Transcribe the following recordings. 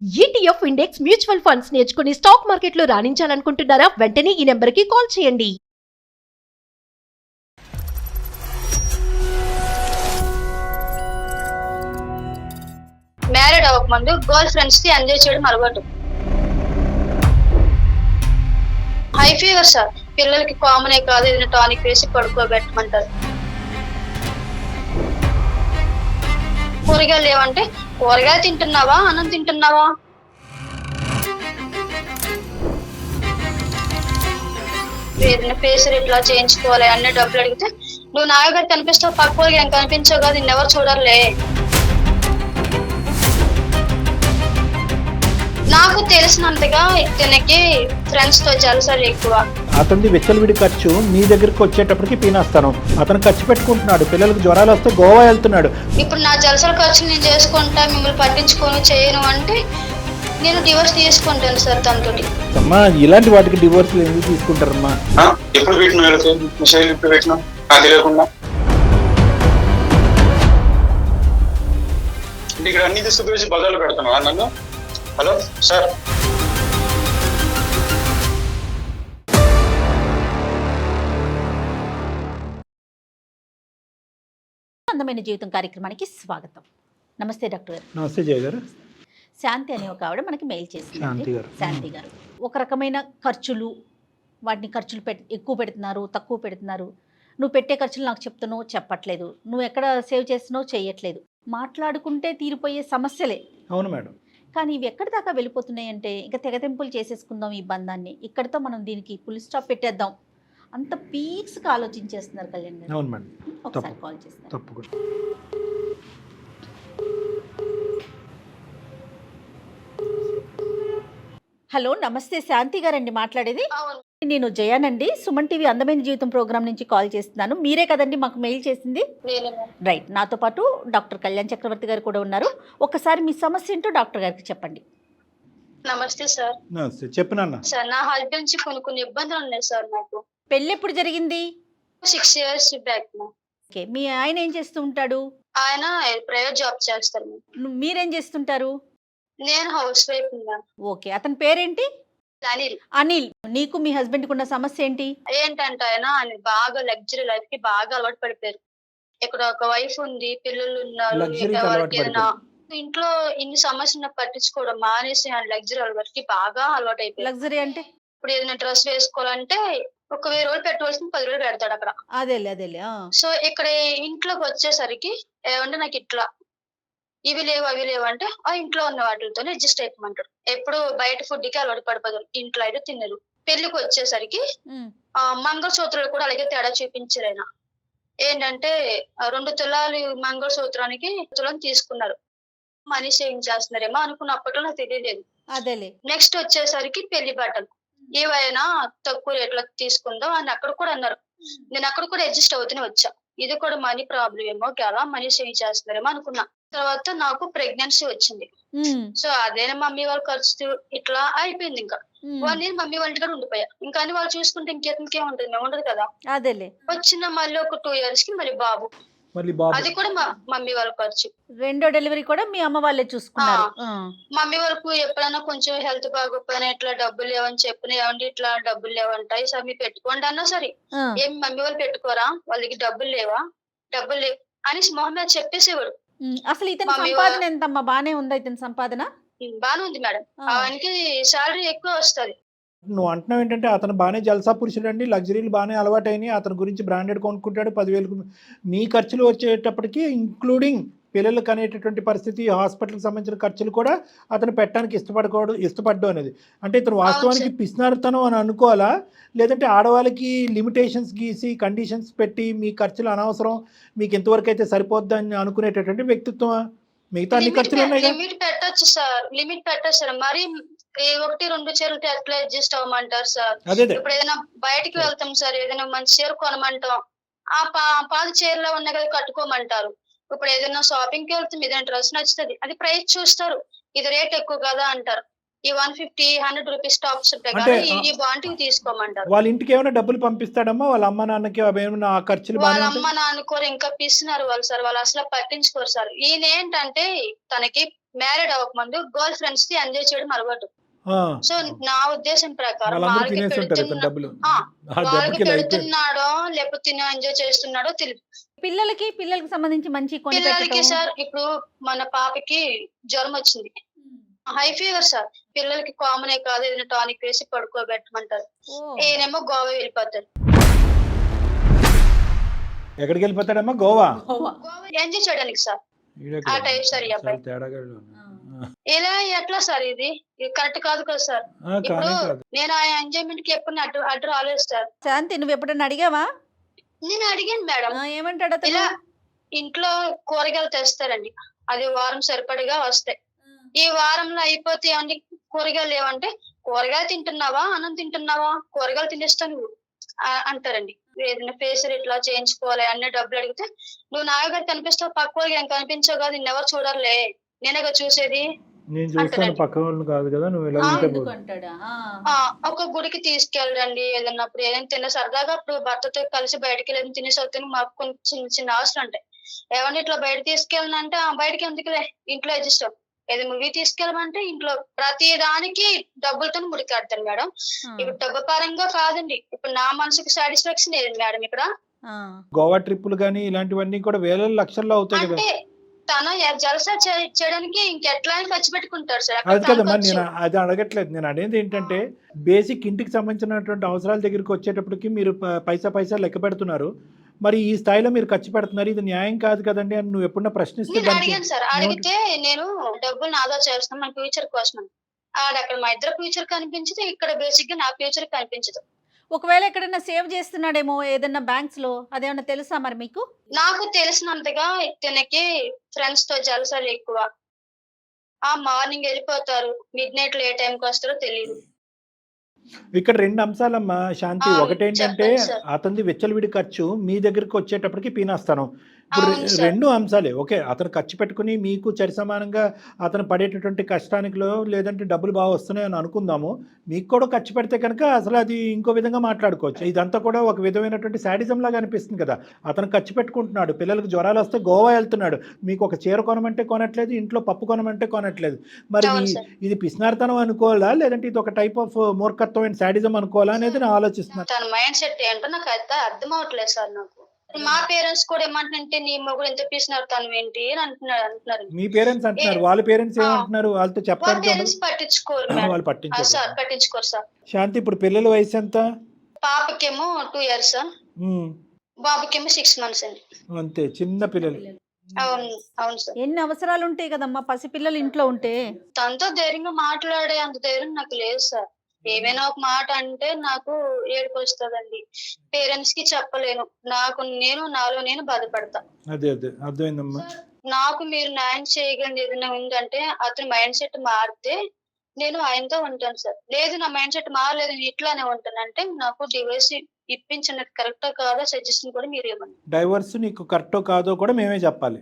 ETF index mutual funds నేర్చుకుని stock మార్కెట్లో రాణించాలనుకుంటున్నారా? వెంటనే ఈ నెంబర్కి కాల్ చేయండి. మ్యారీడ్ అవ్వకముందు గర్ల్ ఫ్రెండ్స్ కి ఎంజాయ్ చేయడం అలవాటు. హై ఫీవర్ సార్, పిల్లలకి కామనే కాదు, ఏదైనా టానిక్ వేసి పడుకోబెట్టమంటారు. కూరగాయలు లేవంటే కూరగాయలు తింటున్నావా, అన్నం తింటున్నావా? ఏదైనా ఫేషియల్ ఇట్లా చేయించుకోవాలి అన్ని డబ్బులు అడిగితే, నువ్వు నాయగారు కనిపిస్తావు, పక్క ఊరికి ఏం కనిపించవు కదా, నిన్నెవరు చూడాలే. నాకు తెలిసినంతగా ఇతనికి ఫ్రెండ్స్ తో జలసాలు ఎక్కువ. అతనిది విచ్చలవిడి ఖర్చు మీ దగ్గరికి వచ్చేటప్పటికి పీనేస్తాను. అతను ఖర్చు పెట్టుకుంటున్నాడు, పిల్లలకు జ్వరాలు వస్తే గోవా వెళ్తున్నాడు. ఇప్పుడు నా జలసాల ఖర్చు నేను చేసుకుంటా, మిమ్మల్ని పట్టించుకొని చేయను అంటే నేను డివోర్స్ తీసుకుంటాను సార్ తనతోటి. అమ్మా, ఇలాంటి వాటికి డివోర్స్ ఎందుకు తీసుకుంటారమ్మా? ఎప్పుడు పెట్టినా తెలియకుండా ఇక్కడ అన్ని తీసుకుపోయి బజార్లో పెడతాను నన్ను. హలో సార్, అందమైన జీవితం కార్యక్రమానికి స్వాగతం. నమస్తే డాక్టర్ గారు. నమస్తే జయ గారు. శాంతి అనే ఒక ఆవిడ మనకి మెయిల్ చేసింది. శాంతి గారు, ఒక రకమైన ఖర్చులు, వాటిని ఎక్కువ పెడుతున్నారు, తక్కువ పెడుతున్నారు. నువ్వు పెట్టే ఖర్చులు నాకు చెప్తున్నావు, చెప్పట్లేదు. నువ్వు ఎక్కడ సేవ్ చేస్తున్నావు, చేయట్లేదు. మాట్లాడుకుంటే తీరిపోయే సమస్యలే. అవును మేడం. కానీ ఇవి ఎక్కడి దాకా వెళ్ళిపోతున్నాయి అంటే, ఇంకా తెగతెంపులు చేసేసుకుందాం ఈ బంధాన్ని, ఇక్కడితో మనం దీనికి ఫుల్ స్టాప్ పెట్టేద్దాం, అంత పీక్స్గా ఆలోచించేస్తున్నారు కళ్యాణ్ గారు. అవును మేడం. ఒకసారి కాల్ చేస్తారు. తప్పకుండా. హలో, నమస్తే. శాంతి గారండి మాట్లాడేది. అవును, నేను జయానండి, సుమన్ టీవీ అందమైన జీవితం ప్రోగ్రామ్ నుంచి కాల్ చేస్తున్నాను. మీరే కదండి మాకు మెయిల్ చేసింది? నేనే. రైట్. నాతో పాటు డాక్టర్ కళ్యాణ్ చక్రవర్తి గారు కూడా ఉన్నారు. ఒకసారి మీ సమస్య ఏంటో డాక్టర్ గారికి చెప్పండి. నమస్తే సార్. నమస్తే, చెప్పు నాన్న. సార్, నా హస్బెండ్ నుంచి కొన్ని ఇబ్బందులు ఉన్నాయి సార్. నాకు పెళ్ళి ఎప్పుడు జరిగింది? 6 years బ్యాక్. ఓకే. మీ ఆయన ఏం చేస్తూ ఉంటాడు? ఆయన ప్రైవేట్ జాబ్ చేస్తారు. మీరేం చేస్తుంటారు? నేను హౌస్ వైఫ్ ఉన్నాను. ఓకే. అతని పేరేంటి? అనిల్. అనిల్. నీకు మీ హస్బెండ్కి ఉన్న సమస్య ఏంటి? ఏంటంటే ఆయన బాగా లగ్జరీ లైఫ్ కి బాగా అలవాటు పడిపోయారు. ఇక్కడ ఒక వైఫ్ ఉంది, పిల్లలు ఉన్నారు. Luxury కి అలవాటు ఎవరికి ఏదైనా ఇంట్లో ఇన్ని సమస్యలు పట్టించుకోవడం మానేసి ఆయన లగ్జరీ అలవాటుకి బాగా అలవాటు అయిపోయారు. లగ్జరీ అంటే ఇప్పుడు ఏదైనా డ్రెస్ వేసుకోవాలంటే ఒక 1000 రూపాయలు పెట్టవలసిన 10 రూపాయలు పెడతాడు అక్కడ. అదేలే. సో ఇక్కడ ఇంట్లోకి వచ్చేసరికి ఏమంటే నాకు ఇట్లా ఇవి లేవు అవి లేవు అంటే ఆ ఇంట్లో ఉన్న వాటితోనే అడ్జస్ట్ అయిపోమంటాడు. ఎప్పుడు బయట ఫుడ్ కి అలవాటు పడిపోతారు, ఇంట్లో అయితే తినరు. పెళ్లికి వచ్చేసరికి మంగళసూత్రాలు కూడా అలాగే తేడా చూపించారు. ఆయన ఏంటంటే 2 తులాలు మంగళసూత్రానికి తులం తీసుకున్నారు. మనీ సేవింగ్ చేస్తున్నారేమో అనుకున్నప్పట్లో నాకు తెలియలేదు. అదేలే. నెక్స్ట్ వచ్చేసరికి పెళ్లి బట్టలు ఏవైనా తక్కువ రేట్లో తీసుకుందాం అని అక్కడ కూడా అన్నారు. నేను అక్కడ కూడా అడ్జస్ట్ అవుతూనే వచ్చా. ఇది కూడా మనీ ప్రాబ్లం ఏమో కదా, మనీ సేవ్ చేస్తున్నారేమో అనుకున్నా. తర్వాత నాకు ప్రెగ్నెన్సీ వచ్చింది. సో అదేనా మమ్మీ వాళ్ళ ఖర్చు ఇట్లా అయిపోయింది. ఇంకా 1 year మమ్మీ వాళ్ళ ఇంటికాడ ఉండిపోయా. ఇంకా అని వాళ్ళు చూసుకుంటే ఇంకేం ఉంటుంది, మేము ఉండదు కదా. అదేలే. వచ్చిన మళ్ళీ ఒక 2 years కి మళ్ళీ బాబు. అది కూడా మమ్మీ వాళ్ళ ఖర్చు. రెండో డెలివరీ కూడా మీ అమ్మ వాళ్ళే చూసుకున్నారు. మమ్మీ వాళ్ళకు ఎప్పుడైనా కొంచెం హెల్త్ బాగోపోయినా ఇట్లా డబ్బులు లేవని చెప్పిన, ఏమంటే ఇట్లా డబ్బులు లేవంటాయి సార్ మీరు పెట్టుకోండి అన్నా సరే, ఏం మమ్మీ వాళ్ళు పెట్టుకోరా, వాళ్ళకి డబ్బులు లేవా, డబ్బులు లేవు అని మొహం మీద చెప్పేసేవాడు. అసలు ఇతని సంపాదన ఎంతమ్మా? బానే ఉందా ఇతని సంపాదన? బానే ఉంది మేడం, ఆయనకి శాలరీ ఎక్కువ వస్తుంది. నువ్వు అంటున్నావు ఏంటంటే అతను బాగానే జల్సా పురుషుడు అండి, లగ్జరీలు బాగానే అలవాటైనాయి, అతని గురించి బ్రాండెడ్ కొనుక్కుంటాడు, 10,000కు మీ ఖర్చులు వచ్చేటప్పటికి ఇంక్లూడింగ్ పిల్లలకు అనేటటువంటి పరిస్థితి, హాస్పిటల్కి సంబంధించిన ఖర్చులు కూడా అతను పెట్టడానికి ఇష్టపడ్డు అనేది. అంటే ఇతను వాస్తవానికి పిసినారుతనం అని అనుకోవాలా, లేదంటే ఆడవాళ్ళకి లిమిటేషన్స్ గీసి కండిషన్స్ పెట్టి మీ ఖర్చులు అనవసరం, మీకు ఎంతవరకు అయితే సరిపోద్ది అని అనుకునేటటువంటి వ్యక్తిత్వమా? మిగతా అన్ని ఖర్చులు ఉన్నాయి. లిమిట్ పెట్టచ్చు సార్. మరి 1-2 చీరలు ఎట్లా అడ్జస్ట్ అవ్వమంటారు సార్? ఇప్పుడు ఏదైనా బయటకు వెళ్తాం సార్, ఏదైనా మంచి చీర కొనమంటాం, ఆ పాత చీరలో ఉన్నాయి కదా కట్టుకోమంటారు. ఇప్పుడు ఏదైనా షాపింగ్ కి వెళ్తాం, ఏదైనా డ్రెస్ నచ్చుతుంది, అది ప్రైస్ చూస్తారు, ఇది రేట్ ఎక్కువ కదా అంటారు. ఈ 150-100 రూపీస్ టాప్స్ ఉంటాయి కదా, ఈ బాంటింగ్ తీసుకోమంటారు. వాళ్ళ ఇంటికి ఏమైనా డబ్బులు పంపిస్తాడమ్మా? వాళ్ళ అమ్మ నాన్నకి ఏమైనా ఖర్చులు? వాళ్ళ అమ్మ నాన్న కూడా ఇంకా పిస్తున్నారు వాళ్ళు సార్, వాళ్ళు అసలు పట్టించుకోరు సార్. ఈయన ఏంటంటే తనకి మ్యారీడ్ అవ్వకముందు గర్ల్ ఫ్రెండ్స్ కి ఎంజాయ్ చేయడం అలవాటు. ఆ, సో నా ఉద్దేశం ప్రకారం వాళ్ళందరూ వాళ్ళకి తినేసి ఉంటారు ఇతను పెడుతున్నా డబ్బులు. ఆ, ఆ వాళ్ళకి దెబ్బకి లైఫ్ పెడుతున్నాడో లేకపోతే ఎంజాయ్ చేస్తున్నాడో తెలియదు. పిల్లలకి సంబంధించి మంచి కొని పిల్లలకి పెట్టడం. సార్ ఇప్పుడు మన పాపకి జ్వరం వచ్చింది, హై ఫీవర్ సార్. పిల్లలకి కామనే కాదు, ఏదైనా టానిక్ వేసి పడుకోబెట్టమంటారు. ఓ, ఈయనేమో గోవా వెళ్ళిపోతారు. ఎక్కడికి వెళ్ళిపోతాడమ్మా? గోవా. గోవా. గోవా ఎంజాయ్ చేయడానికి సార్. ఈడెక్కడ? ఆ టైప్ సార్ ఈ అబ్బాయి. చాలా తేడాగా ఉన్నాడు. ఇలా ఎట్లా సార్ ఇది కరెక్ట్ కాదు కదా సార్. ఇప్పుడు కానీ కాదు. నేను ఆ ఎంజాయ్మెంట్ కి ఎప్పుడు అడ్డు రాలేదు సార్. శాంతి, నువ్వు ఎప్పుడన్నా అడిగావా? నేను అడిగాను మేడం, ఏమంటాడు అతను? ఇలా ఇంట్లో కూరగాయలు తెస్తారండి, అది వారం సరిపడగా వస్తాయి. ఈ వారంలో అయిపోతే అండి కూరగాయలు లేవంటే, కూరగాయలు తింటున్నావా, అన్నం తింటున్నావా, కూరగాయలు తినేస్తా నువ్వు అంటారండి. ఏదైనా ఫేషియల్ ఇట్లా చేయించుకోవాలి అన్ని డబ్బులు అడిగితే, నువ్వు నాయగారు కనిపిస్తావు, పక్క వాళ్ళకి ఏం కనిపించవు కదా, నిన్నెవరు చూడాలే, నేనేగా చూసేది నేను చూస్తాను, పక్క వాళ్ళు కాదు కదా, నువ్వు ఇలా ఉంటే ఎందుకు పోదు. అంటాడా? ఒక గుడికి తీసుకెళ్ళండి, ఏదన్నా అప్పుడు ఏదైనా తిన్న సరదాగా అప్పుడు భర్తతో కలిసి బయటకి వెళ్ళి తినేసి వస్తే మాకు కొన్ని చిన్న చిన్న ఆశలు ఉంటాయి. ఏమన్నా ఇట్లా బయట తీసుకెళ్ళనంటే బయటకి ఎందుకులే, ఇంట్లో అడ్జస్ట్ అవ్వు. ఏదో మూవీ తీసుకెళ్ళమంటే ఇంట్లో ప్రతి దానికి డబ్బులతో ముడికాడతారు మేడం. ఇప్పుడు డబ్బు పరంగా కాదండి, ఇప్పుడు నా మనసుకు సాటిస్ఫాక్షన్ ఏది మేడం ఇక్కడ. గోవా ట్రిప్పులు కానీ ఇలాంటివన్నీ కూడా వేల లక్షల్లో అవుతాయి కదా. అంటే తన జలసా చేయడానికి ఇంకెట్లా ఖర్చు పెట్టుకుంటారు సార్. అది కదమ్మా, నేను అది అడగట్లేదు. నేను అనేది ఏంటంటే బేసిక్ ఇంటికి సంబంధించినటువంటి అవసరాల దగ్గరికి వచ్చేటప్పటికి మీరు పైసా లెక్క పెడుతున్నారు, మరి ఈ స్థాయిలో మీరు ఖర్చు పెడుతున్నారు, ఇది న్యాయం కాదు కదండి అని నువ్వు ఎప్పుడన్నా ప్రశ్నిస్తే నేను అడిగాను సార్. అడిగితే నేను డబ్బులు ఆదా చేస్తాను మన ఫ్యూచర్ కోసం. అక్కడ మా ఇద్దరు ఫ్యూచర్ కనిపించదు, ఇక్కడ బేసిక్ గా నా ఫ్యూచర్ కనిపించదు. ఒకవేళ ఎక్కడైనా సేవ్ చేస్తున్నాడేమో ఏదన్నా బ్యాంక్స్ లో, అదేమన్నా తెలుసా మరి మీకు? నాకు తెలిసినంతగా తనకి ఫ్రెండ్స్ తో జలసాలు ఎక్కువ. మార్నింగ్ వెళ్ళిపోతారు, మిడ్ నైట్ ఏ టైంకి వస్తారో తెలియదు. ఇక్కడ రెండు అంశాలమ్మా శాంతి. ఒకటేంటంటే చెప్పండి సార్. అతనిది విచ్చలవిడి ఖర్చు, మీ దగ్గరికి వచ్చేటప్పటికి పీనేస్తాను. ఇప్పుడు అవును సార్. రెండు అంశాలే. ఓకే, అతను ఖర్చు పెట్టుకుని మీకు సరిసమానంగా అతను పడేటటువంటి కష్టానికిలో లేదంటే డబ్బులు బాగా వస్తున్నాయి అని అనుకుందాము. మీకు కూడా ఖర్చు పెడితే కనుక అసలు అది ఇంకో విధంగా మాట్లాడుకోవచ్చు. ఇదంతా కూడా ఒక విధమైనటువంటి శాడిజం లాగా అనిపిస్తుంది కదా. అతను ఖర్చు పెట్టుకుంటున్నాడు, పిల్లలకు జ్వరాలు వస్తే గోవా వెళ్తున్నాడు, మీకు ఒక చీర కొనమంటే కొనట్లేదు, ఇంట్లో పప్పు కొనమంటే కొనట్లేదు. మరి అవును సార్. ఇది పిసినార్తనం అనుకోవాలా, లేదంటే ఇది ఒక టైప్ ఆఫ్ మూర్ఖత్వమైన శాడిజం అనుకోవాలా అనేది నేను ఆలోచిస్తున్నాను. తన మైండ్ సెట్ ఏంటో నాకు అయితే అర్థం అవట్లేదు సార్. నాకు మా పేరెంట్స్ కూడా ఏమంటుంటే, నీ మొగుడు ఎంత పిసినారు తను ఏంటి అని అంటున్నారు. మీ పేరెంట్స్ అంటున్నారు, వాళ్ళ పేరెంట్స్ ఏమంటున్నారు? వాళ్ళతో వాళ్ళ చెప్పడానికి పేరెంట్స్ పట్టించుకోరు మేడం. వాళ్ళు పట్టించారు. సార్ పట్టించుకోరు సార్. శాంతి, ఇప్పుడు పిల్లల వయసు ఎంత? పాపకేమో 2 years సార్, ఉమ్, బాబుకేమో 6 months అండి. అంతే, చిన్న పిల్లలు. అవును అవును సార్. ఎన్ని అవసరాలు ఉంటాయి కదమ్మా పసిపిల్లలు ఇంట్లో ఉంటే. తనతో ధైర్యంగా మాట్లాడే అంత ధైర్యం నాకు లేదు సార్. ఏమైనా ఒక మాట అంటే నాకు ఏడుపు వస్తుందండి. పేరెంట్స్ కి చెప్పలేను, నాలో నేను బాధపడతా. అదే అర్థమైందమ్మా. నాకు మీరు న్యాయం చేయగలిగిన ఏదైనా ఉందంటే, అతని మైండ్ సెట్ మారితే నేను ఆయనతో ఉంటాను సార్. లేదు నా మైండ్ సెట్ మారలేదు, నేను ఇట్లానే ఉంటానంటే నాకు డివోర్స్ ఇప్పించినది కరెక్టో కాదో సజెషన్ కూడా మీరు ఇవ్వండి. డైవర్స్ నీకు కరెక్టో కాదో కూడా మేమే చెప్పాలి.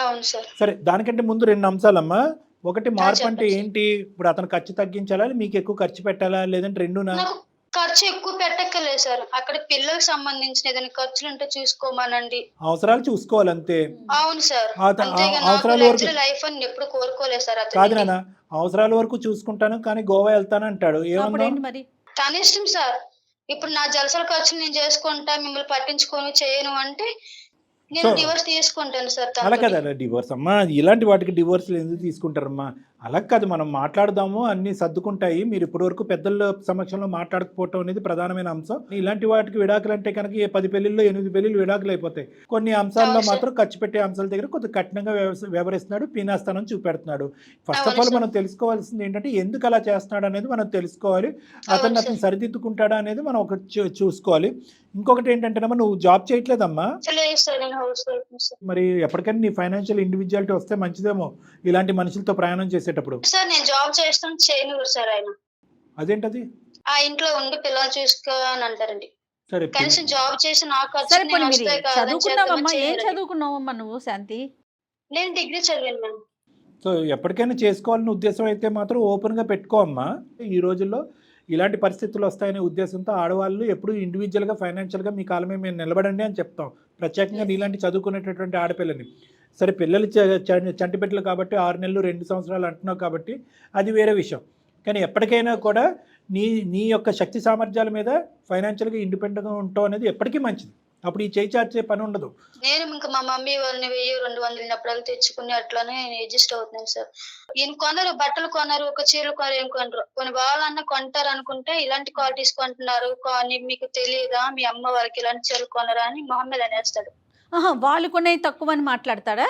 అవును సార్. సరే, దానికంటే ముందు రెండు అంశాలమ్మా. ఒకటి, మార్పు అంటే చెప్పండి. ఏంటి? ఇప్పుడు అతను ఖర్చు తగ్గించాలా, మీకు ఎక్కువ ఖర్చు పెట్టాలా, లేదంటే రెండునా? నాకు ఖర్చు ఎక్కువ పెట్టక్కర్లేదు సార్. అక్కడ పిల్లలకు సంబంధించిన ఏదైనా ఖర్చులు ఉంటే చూసుకోమానండి. అవసరాలు చూసుకోవాలి అంతే. అవును సార్. అంతేగా అవసరాల నాకు వరకు లగ్జరీ లైఫ్ అని ఎప్పుడు కోరుకోలేదు సార్. కాదు అతను నాన్న, అవసరాల వరకు చూసుకుంటాను కానీ గోవా వెళ్తాను అంటాడు. అప్పుడు ఏమన్నా ఏంటి మరి? తన ఇష్టం సార్. ఇప్పుడు నా జలసల ఖర్చులు నేను చేసుకుంటా, మిమ్మల్ని పట్టించుకొని చేయను అంటే నేను డివోర్స్ తీసుకుంటాను సార్. అలా కదా, డివోర్స్ అమ్మా, ఇలాంటి వాటికి డివోర్స్లు ఎందుకు తీసుకుంటారమ్మా? అలా కాదు, మనం మాట్లాడదాము, అన్ని సర్దుకుంటాయి. మీరు ఇప్పటి వరకు పెద్దల సమక్షంలో మాట్లాడకపోవటం అనేది ప్రధానమైన అంశం. ఇలాంటి వాటికి విడాకులు అంటే కనుక 10 పెళ్లిళ్ళు 8 పెళ్లిళ్ళు విడాకులు అయిపోతాయి. కొన్ని అంశాల్లో మాత్రం ఖర్చు పెట్టే అంశాల దగ్గర కొద్దిగా కఠినంగా వ్యవహరిస్తున్నాడు, పీనేస్తానని చూపెడుతున్నాడు. ఫస్ట్ ఆఫ్ ఆల్ మనం తెలుసుకోవాల్సింది ఏంటంటే ఎందుకు అలా చేస్తున్నాడు అనేది మనం తెలుసుకోవాలి. అతను సరిదిద్దుకుంటాడా అనేది మనం ఒక చూసుకోవాలి. ఇంకొకటి ఏంటంటేనమ్మా, నువ్వు జాబ్ చేయట్లేదమ్మా. మరి ఎప్పటికైనా నీ ఫైనాన్షియల్ ఇండివిజువాలిటీ వస్తే మంచిదేమో ఇలాంటి మనుషులతో ప్రయాణం చేసేటప్పుడు. సార్ నేను జాబ్ చేస్తాను చేయను సార్. ఆయన అదేంటది? ఆ ఇంట్లో ఉండి పిల్లలు చూసుకో అని అంటారండి. సరే, కనీసం జాబ్ చేసి నాకు సరే, పోనీ మీరు చదువుకున్నావమ్మా, ఏం చదువుకున్నావమ్మా నువ్వు శాంతి? నేను డిగ్రీ చదివాను మ్యామ్. సో ఎప్పటికైనా చేసుకోవాలని ఉద్దేశం అయితే మాత్రం ఓపెన్గా పెట్టుకో అమ్మా. ఈ రోజుల్లో ఇలాంటి పరిస్థితులు వస్తాయనే ఉద్దేశంతో ఆడవాళ్ళు ఎప్పుడు ఇండివిజువల్గా ఫైనాన్షియల్గా మీ కాలమే మేము నిలబడండి అని చెప్తాం, ప్రత్యేకంగా నీలాంటి చదువుకునేటటువంటి ఆడపిల్లని. సరే పిల్లలు చంటి బిడ్డలు కాబట్టి 6 నెలలు 2 సంవత్సరాలు అంటున్నావు కాబట్టి అది వేరే విషయం. కానీ ఎప్పటికైనా కూడా నీ యొక్క శక్తి సామర్థ్యాల మీద ఫైనాన్షియల్గా ఇండిపెండెంట్గా ఉంటావు అనేది ఎప్పటికీ మంచిది. అప్పుడు ఈ చేయి చార్చే పని ఉండదు. నేను ఇంకా మా మమ్మీ వాళ్ళని 1000-200 అప్పుడు తెచ్చుకుని అట్లానే అడ్జస్ట్ అవుతున్నాను సార్. ఈయన కొనరు, బట్టలు కొనరు, ఒక చీరలు కొనరు, ఏం కొనరు. కొన్ని వాళ్ళన్నా కొంటారు అనుకుంటే ఇలాంటి క్వాలిటీస్ కొంటున్నారు, మీకు తెలియదా మీ అమ్మ వాళ్ళకి ఇలాంటి చీరలు కొనరా అని మొహమ్మద్ అనేస్తాడు. వాళ్ళు కొనేది తక్కువ అని మాట్లాడతాడా?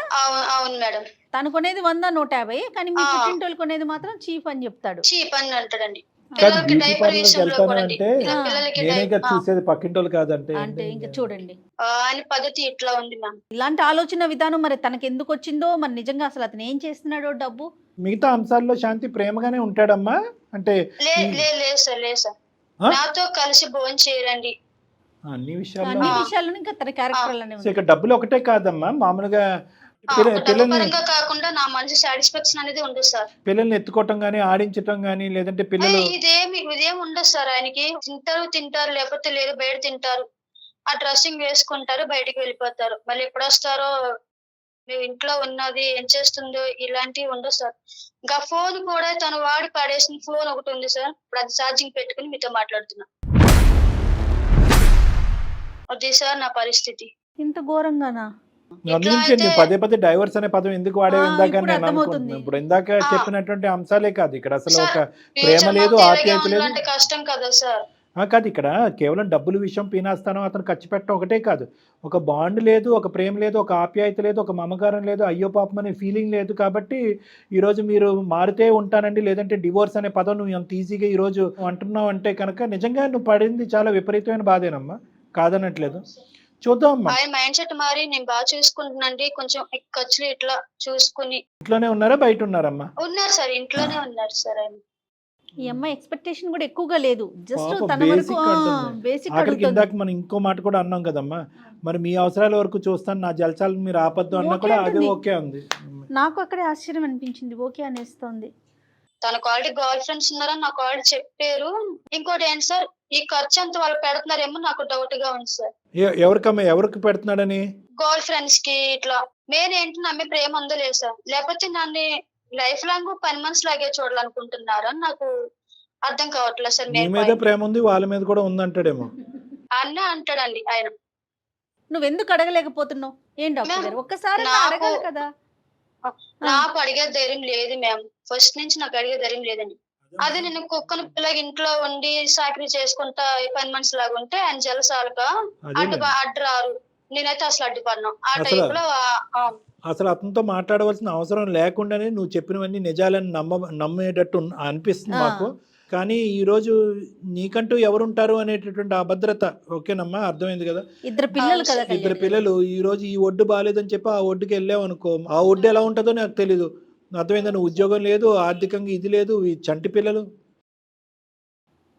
అవును మేడం. తను కొనేది 100-150, కానీ మీ పుట్టింటోళ్ళు కొనేది మాత్రం చీప్ అని చెప్తాడు. చీప్ అని అంటాడండి. కాదు, బ్యూటీ పార్లర్కి వెళ్తాను అంటే నేనే కదా చూసేది, పక్కింటోళ్ళు కాదంటే అంటే ఇంకా చూడండి ఆయన పద్ధతి ఇట్లా ఉంది మ్యామ్. ఇలాంటి ఆలోచన విధానం మరి తనకి ఎందుకు వచ్చిందో, మరి నిజంగా అసలు అతను ఏం చేస్తున్నాడో డబ్బు. మిగతా అంశాల్లో శాంతి ప్రేమగానే ఉంటాడమ్మా అంటే? లేదు సార్, లేదు సార్, నాతో కలిసి భోజనం చేయరండి అన్ని అన్ని విషయాల్లో ఇంకా తన క్యారెక్టర్. ఇక్కడ డబ్బులు ఒకటే కాదమ్మా, మామూలుగా పిల్లల్ని కాకుండా నా మనసు సాటిస్ఫాక్షన్ అనేది ఉండదు సార్. పిల్లల్ని ఎత్తుకోవటం గానీ, ఆడించటం గానీ, లేదంటే పిల్లలు ఇదేమి ఉండదు సార్. ఆయనకి తింటారు లేకపోతే లేదు, బయట తింటారు, ఆ డ్రెస్సింగ్ వేసుకుంటారు, బయటకు వెళ్ళిపోతారు, మళ్ళీ ఎప్పుడు వస్తారో, మేము ఇంట్లో ఉన్నది ఏం చేస్తుందో ఇలాంటివి ఉండదు సార్. ఇంకా ఫోన్ కూడా తను వాడి పడేసిన ఫోన్ ఒకటి ఉంది సార్, ఇప్పుడు అది ఛార్జింగ్ పెట్టుకుని మీతో మాట్లాడుతున్నా. అది సార్ నా పరిస్థితి. ఇంత ఘోరంగానా? పదే డైవర్స్ అనే పదం ఎందుకు వాడేవి ఇందాక నేను అనుకుంటున్నాను. ఇప్పుడు ఇందాక చెప్పినటువంటి అంశాలే కాదు ఇక్కడ, అసలు ఒక ప్రేమ లేదు, ఆప్యాయత లేదు, కష్టం కదా సార్. కాదు ఇక్కడ కేవలం డబ్బుల విషయం పీనాస్తానం అతను ఖర్చు పెట్టడం ఒకటే కాదు, ఒక బాండ్ లేదు, ఒక ప్రేమ లేదు, ఒక ఆప్యాయత లేదు, ఒక మమకారం లేదు, అయ్యో పాపం అనే ఫీలింగ్ లేదు. కాబట్టి ఈరోజు మీరు మారితే ఉంటానండి, లేదంటే డివోర్స్ అనే పదం నువ్వు అంత ఈజీగా ఈరోజు అంటున్నావు అంటే కనుక నిజంగా నువ్వు పడింది చాలా విపరీతమైన బాధేనమ్మా, కాదనట్లేదు. చూద్దాం. ఆయన మైండ్ సెట్ మారి నేను బాగా చూసుకుంటున్నాండి, కొంచెం ఖర్చులు ఇట్లా చూసుకుని. ఇంట్లోనే ఉన్నారా బయట ఉన్నారమ్మా? ఉన్నారు సార్, ఇంట్లోనే ఉన్నారు సార్. ఆయన ఈ అమ్మాయి ఎక్స్పెక్టేషన్ కూడా ఎక్కువగా లేదు, జస్ట్ తన వరకు బేసిక్. ఆఖరికి ఇందాక మనం ఇంకో మాట కూడా అన్నాం కదమ్మా, మరి మీ అవసరాల వరకు చూస్తాను, నా జలసాలను మీరు ఆపద్దు అన్నా కూడా అదే ఓకే ఉంది. నాకు అక్కడే ఆశ్చర్యం అనిపించింది, ఓకే అనేస్తోంది. తన క్వాలిటీ గర్ల్ ఫ్రెండ్స్ ఉన్నారని నాకు ఆల్రెడీ చెప్పారు. ఇంకోటి ఏంటి సార్, ఈ ఖర్చు అంతా వాళ్ళు పెడుతున్నారేమో నాకు డౌట్ గా ఉంది సార్. ఎవరికి పెడుతున్నాడని? గర్ల్ ఫ్రెండ్స్ కి ఇట్లా. మెయిన్ ఏంటి, నమ్మే ప్రేమ ఉందో లేదు సార్, లేకపోతే నన్ను లైఫ్ లాంగ్ 10 months లాగే చూడాలనుకుంటున్నారు అని నాకు అర్థం కావట్లేదు సార్. మీ మీద ప్రేమ ఉంది, వాళ్ళ మీద కూడా ఉందంటాడేమో అన్న అంటాడండి ఆయన. నువ్వెందుకు అడగలేకపోతున్నావు? ఏం డాక్టర్ గారు ఒక్కసారి అడగాలి కదా. నాకు అడిగే ధైర్యం లేదు మ్యామ్, ఫస్ట్ నుంచి నాకు అడిగే ధైర్యం లేదండి. అదే నేను కుక్కను పిల్లకి ఇంట్లో ఉండి సాకరీ చేసుకుంటా 10 months లాగా ఉంటే ఆయన జలసాలుగా అడ్డు రారు, నేనైతే అసలు అడ్డుపడినా ఆ టైప్ లో. అసలు అతనితో మాట్లాడవలసిన అవసరం లేకుండానే నువ్వు చెప్పినవన్నీ నిజాలని నమ్మేటట్టు అనిపిస్తుంది మాకు. కానీ ఈ రోజు నీకంటూ ఎవరుంటారు అనేటటువంటి అభద్రత, ఓకేనమ్మా, అర్థమైంది కదా. ఇద్దరు పిల్లలు ఈ రోజు ఈ ఒడ్డు బాగాలేదని చెప్పి ఆ ఒడ్డుకి వెళ్ళావు అనుకో, ఆ ఒడ్డు ఎలా ఉంటుందో నాకు తెలీదు. అర్థమైందా? నువ్వు ఉద్యోగం లేదు, ఆర్థికంగా ఇది లేదు, ఈ చంటి పిల్లలు.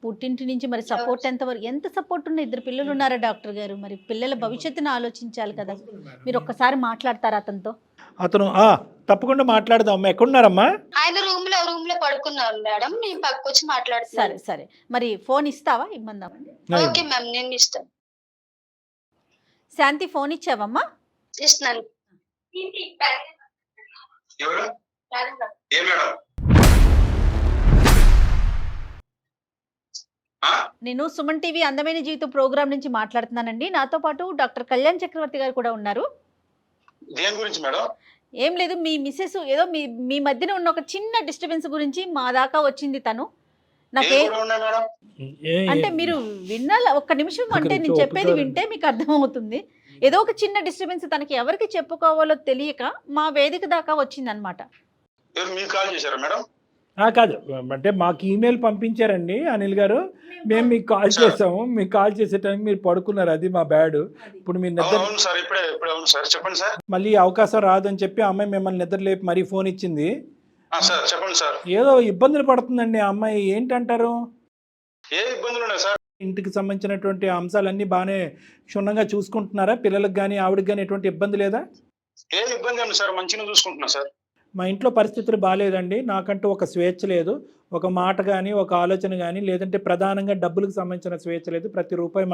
పుట్టింటి నుంచి మరి సపోర్ట్ ఎంత సపోర్ట్ ఉన్న ఇద్దరు పిల్లలు ఉన్నారా డాక్టర్ గారు? మరి పిల్లల భవిష్యత్తును ఆలోచించాలి కదా. మీరు ఒక్కసారి మాట్లాడతారా అతనితో? అతను తప్పకుండా మాట్లాడదాం. ఎక్కడున్నారమ్మా? ఆయన రూమ్ లో పడుకున్నారు మేడం, నేను పక్కకు వచ్చి మాట్లాడుతాను. సరే సరే, మరి ఫోన్ ఇస్తావా? ఇమ్మందాం. ఓకే మ్యామ్, నేను ఇస్తాను. శాంతి ఫోన్ ఇచ్చావమ్మా? ఇస్తున్నాను. నేను సుమన్ టీవీ అందమైన జీవితం ప్రోగ్రామ్ నుంచి మాట్లాడుతున్నానండి. నాతో పాటు డాక్టర్ కళ్యాణ్ చక్రవర్తి గారు కూడా ఉన్నారు. దేని గురించి మేడం? ఏం లేదు, మీ మిస్సెస్ ఏదో మీ మధ్యన ఉన్న ఒక చిన్న డిస్టర్బెన్స్ గురించి మా దాకా వచ్చింది. తను నాకే అంటే మీరు వినాల, ఒక్క నిమిషం అంటే నేను చెప్పేది వింటే మీకు అర్థమవుతుంది. ఏదో ఒక చిన్న డిస్టర్బెన్స్ తనకి ఎవరికి చెప్పుకోవాలో తెలియక మా వేదిక దాకా వచ్చింది అనమాట. కాదు, అంటే మాకు ఈమెయిల్ పంపించారండి అనిల్ గారు, మేము మీకు కాల్ చేసాము. మీకు కాల్ చేసే టైం మీరు పడుకున్నారు, అది మా బ్యాడ్. ఇప్పుడు మీరు నిద్ర మళ్ళీ అవకాశం రాదని చెప్పి అమ్మాయి మిమ్మల్ని నిద్ర లేపి మరీ ఫోన్ ఇచ్చింది. ఏదో ఇబ్బందులు పడుతుందండి ఆ అమ్మాయి, ఏంటంటారు? ఇంటికి సంబంధించినటువంటి అంశాలన్నీ బాగానే క్షుణ్ణంగా చూసుకుంటున్నారా? పిల్లలకు కానీ ఆవిడకి కానీ ఎటువంటి ఇబ్బంది లేదా? ఏ ఇబ్బంది సార్, మంచిగా చూసుకుంటున్నా సార్. మా ఇంట్లో పరిస్థితులు బాగాలేదండి, నాకంటూ ఒక స్వేచ్ఛ లేదు, ఒక మాట కానీ ఒక ఆలోచన కానీ లేదంటే ప్రధానంగా డబ్బులకు సంబంధించిన స్వేచ్ఛ లేదు. ప్రతి రూపాయి